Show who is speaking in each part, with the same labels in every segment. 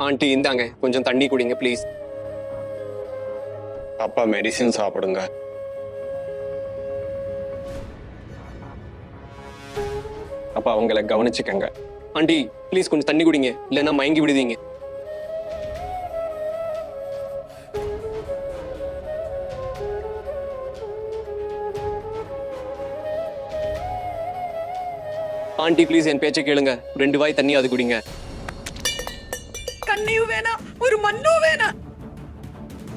Speaker 1: Aunty இந்தாங்க கொஞ்சம் தண்ணி குடிங்க ப்ளீஸ்.
Speaker 2: அப்பா மெடிசின் சாப்பிடுங்க.
Speaker 1: அப்பா அவங்கள கவனிச்சுக்கங்க. ஆண்டி ப்ளீஸ் கொஞ்சம் தண்ணி குடிங்க, இல்லைன்னா மயங்கி விடுவீங்க. ஆண்டி ப்ளீஸ் என் பேச்சை கேளுங்க, 2 வாய் தண்ணி அது குடிங்க.
Speaker 3: கண்ணியும் வேணாம், ஒரு மண்ணும் வேணாம்.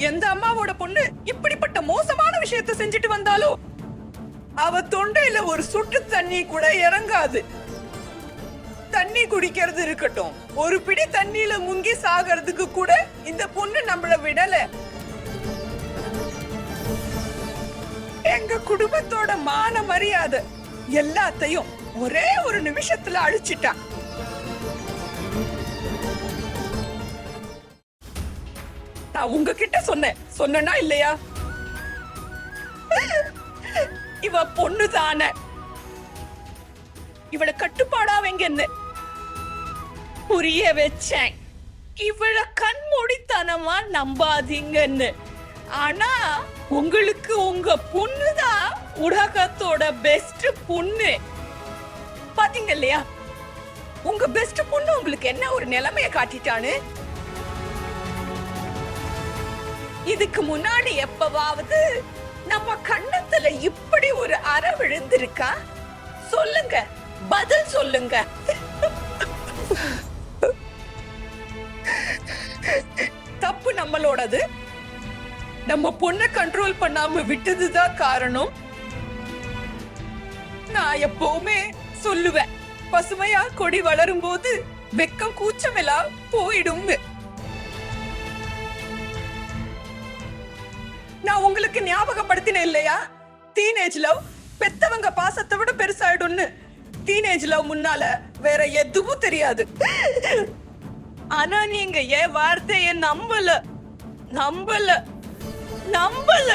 Speaker 3: எந்த அம்மாவோட பொண்ணு இப்படிப்பட்ட மோசமான விஷயத்தை செஞ்சுட்டு வந்தாலும் அவ தொண்டையில ஒரு சுட்டு தண்ணி கூட இறங்காது. தண்ணி குடிக்கிறது இருக்கட்டும், ஒரு பிடி தண்ணியில முங்கி சாகிறதுக்கு கூட இந்த பொண்ணு நம்மள விடல. எங்க குடும்பத்தோட மான மரியாதை எல்லாத்தையும் ஒரே ஒரு நிமிஷத்துல அழிச்சிட்டான். நான் உங்ககிட்ட சொன்னா இல்லையா? இவ பொண்ணுதானே, இவளை கட்டுப்பாடா வைங்கன்னு புரிய வச்சேன். இவளை கண்மூடித்தனமா நம்பாதீங்கன்னு. ஆனா உங்களுக்கு உங்க பொண்ணுதான் உலகத்தோட பெஸ்ட் பொண்ணு. பாத்தீங்க இல்லையா, உங்க பெஸ்ட் பொண்ணு உங்களுக்கு என்ன ஒரு நிலைமைய காட்டிட்டான்னு. இதுக்கு முன்னாடி எப்பவாவது நம்ம கண்ணத்துல இப்படி ஒரு அறை விழுந்திருக்கா? சொல்லுங்க, பதில் சொல்லுங்க. தப்பு நம்மளோடது. நம்ம பொண்ணை கண்ட்ரோல் பண்ணாம விட்டதுதான் காரணம். நான் எப்பவுமே சொல்லுவேன், பசுமையா கொடி வளரும் போது வெக்கம் கூச்சம் எல்லாம் போயிடும். நான் உங்களுக்கு ஞாபகப்படுத்தினேன் இல்லையா, டீனேஜ் லவ் பெத்தவங்க பாசத்தை விட பெருசாயிடும்னு. டீனேஜ் லவ் முன்னால வேற எதுவும் தெரியாது. ஆனா நீங்க என் வார்த்தைய நம்பல நம்பல நம்பல.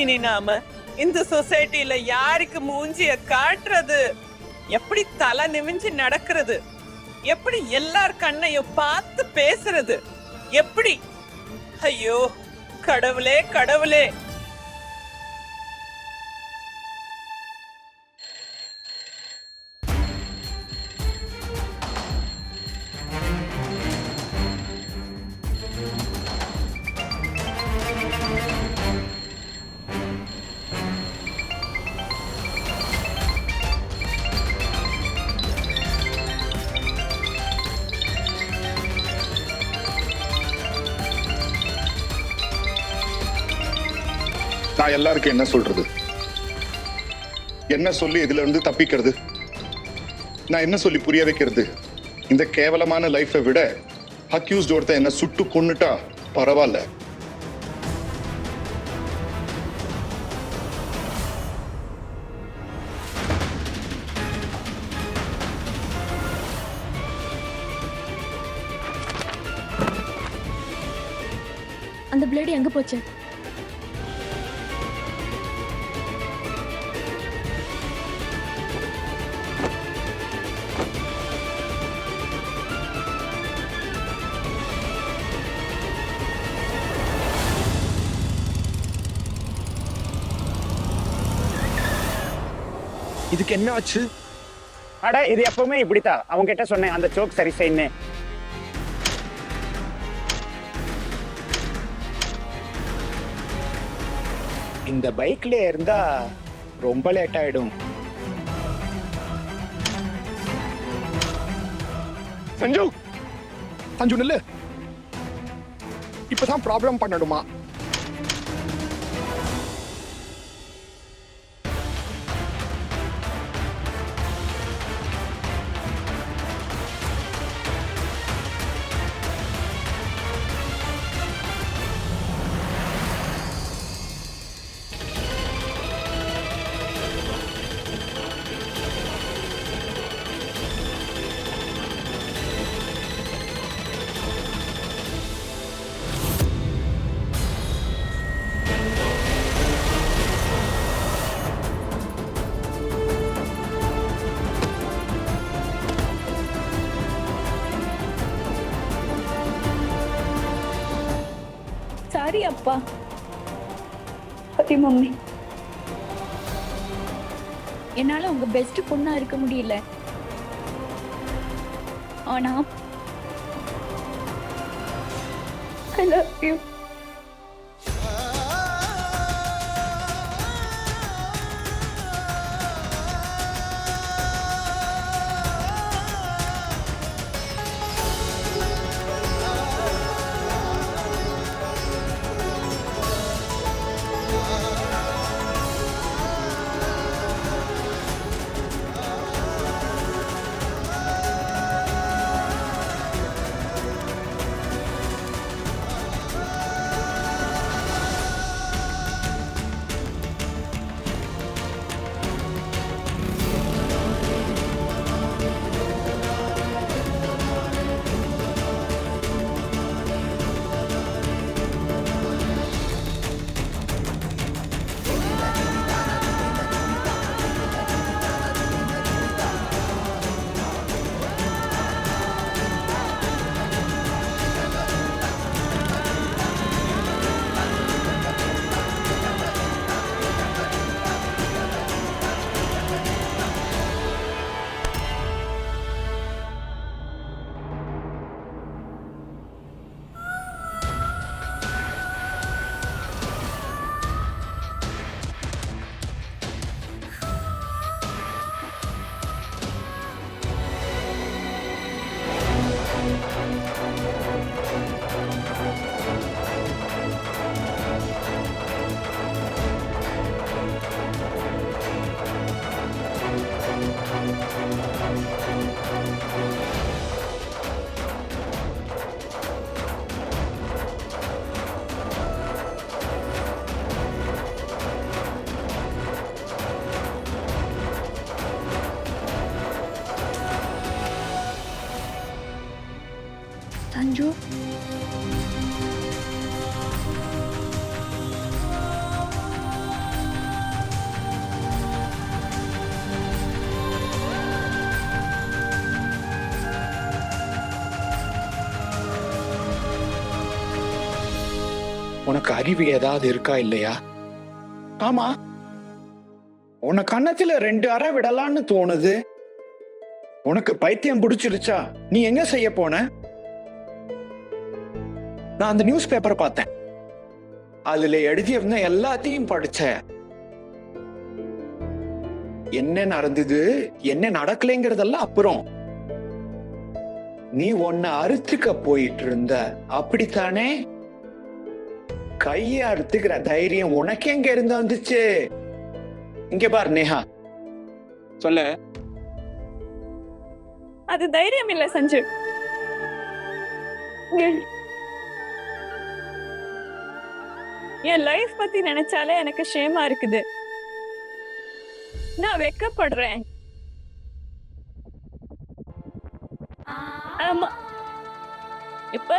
Speaker 3: இனி நாம இந்த சொசைட்டில யாருக்கு மூஞ்சிய காட்டுறது, எப்படி தலை நிமிஞ்சு நடக்கிறது, எப்படி எல்லார் கண்ணையும் பார்த்து பேசுறது, எப்படி? ஐயோ கடவுளே கடவுளே.
Speaker 4: நான் எல்லாருக்கும் என்ன சொல்றது, என்ன சொல்லி இதுல இருந்து தப்பிக்கிறது, நான் என்ன சொல்லி புரிய வைக்கிறது? இந்த கேவலமான லைஃபை விட அக்யூஸ்ட் ஒருத்தன் என்ன சுட்டு கொன்னுட்டா பரவாயில்ல.
Speaker 5: அந்த பிளேடு எங்க போச்சு?
Speaker 6: இதுக்கு என்ன ஆச்சு?
Speaker 7: அட இது எப்பவுமே இப்படித்தான். அவங்க கிட்ட சொன்னேன் அந்த சோக் சரி செய்யு. இந்த பைக்ல இருந்தா ரொம்ப லேட் ஆயிடும்.
Speaker 6: சஞ்சு சஞ்சு நில்லு. இப்பதான் ப்ராப்ளம் பண்ணணுமா?
Speaker 5: சாரி அப்பா. Okay mummy. என்னால உங்க பெஸ்ட் பொண்ணா இருக்க முடியல. ஆனா I love you. சஞ்சு,
Speaker 7: உனக்கு அறிவு ஏதாவது இருக்கா இல்லையா? ஆமா, உன கன்னத்துல 2 அறை விடலான்னு தோணுது. உனக்கு பைத்தியம் பிடிச்சிருச்சா? நீ எங்க செய்ய போன? நான் அந்த நியூஸ் பேப்பரை பார்த்தேன். அதுல எழுதியிருந்த எல்லாத்தையும் படிச்சேன். என்ன நடந்தது, என்ன நடக்கலைங்கிறதெல்லாம் அப்புறம். நீ உன்னை அறுத்துக்க போயிட்டு இருந்த, அப்படித்தானே? கையை அறுத்துக்கிற தைரியம் உனக்கு எங்க இருந்து வந்துச்சு? இங்க பார் நேஹா,
Speaker 1: சொல்ல.
Speaker 5: அது தைரியம் இல்ல சஞ்சு. என் லைஃப் பத்தி நினைச்சாலே எனக்கு ஷேமா இருக்குது. நான் வெக்கப்படுறேன். ஆமா, எப்ப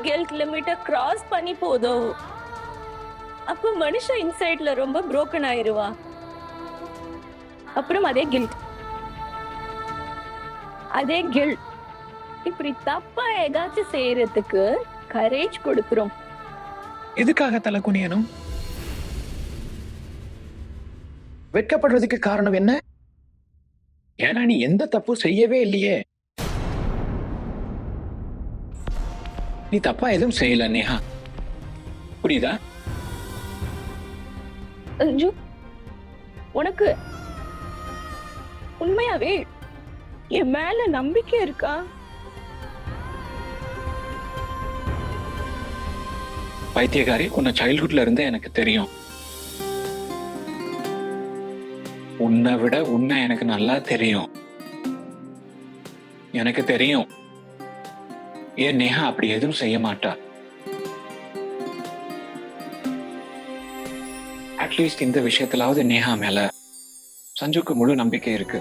Speaker 5: கில்ட் லிமிட்ட கிராஸ் பண்ணி போதோ அப்ப மனுஷன் இன்சைட்ல ரொம்ப புரோக்கன் ஆயிருவா. அப்புறம் அதே கில்ட் இப்படி தப்பா ஏதாச்சும் செய்யறதுக்கு கரேஜ் கொடுத்துரும்.
Speaker 7: எதுக்காக தலை குனியணும்? வெட்கப்படுறதுக்கு காரணம் என்ன? ஏன்னா நீ எந்த தப்பும் செய்யவே இல்லையே. நீ தப்பா எதுவும் செய்யல நேஹா, புரியுதா?
Speaker 5: அஞ்சு, உனக்கு உண்மையாவே என் மேல நம்பிக்கை இருக்கா?
Speaker 7: பைத்தியக்காரி, உன்னை சைல்ட்ஹுட்ல இருந்தே எனக்கு தெரியும். உன்னை விட உன்னை எனக்கு நல்லா தெரியும். எனக்கு தெரியும் ஏன் நேஹா அப்படி எதுவும் செய்ய மாட்டா. அட்லீஸ்ட் இந்த விஷயத்திலாவது நேஹா மேல சஞ்சுக்கு முழு நம்பிக்கை இருக்கு.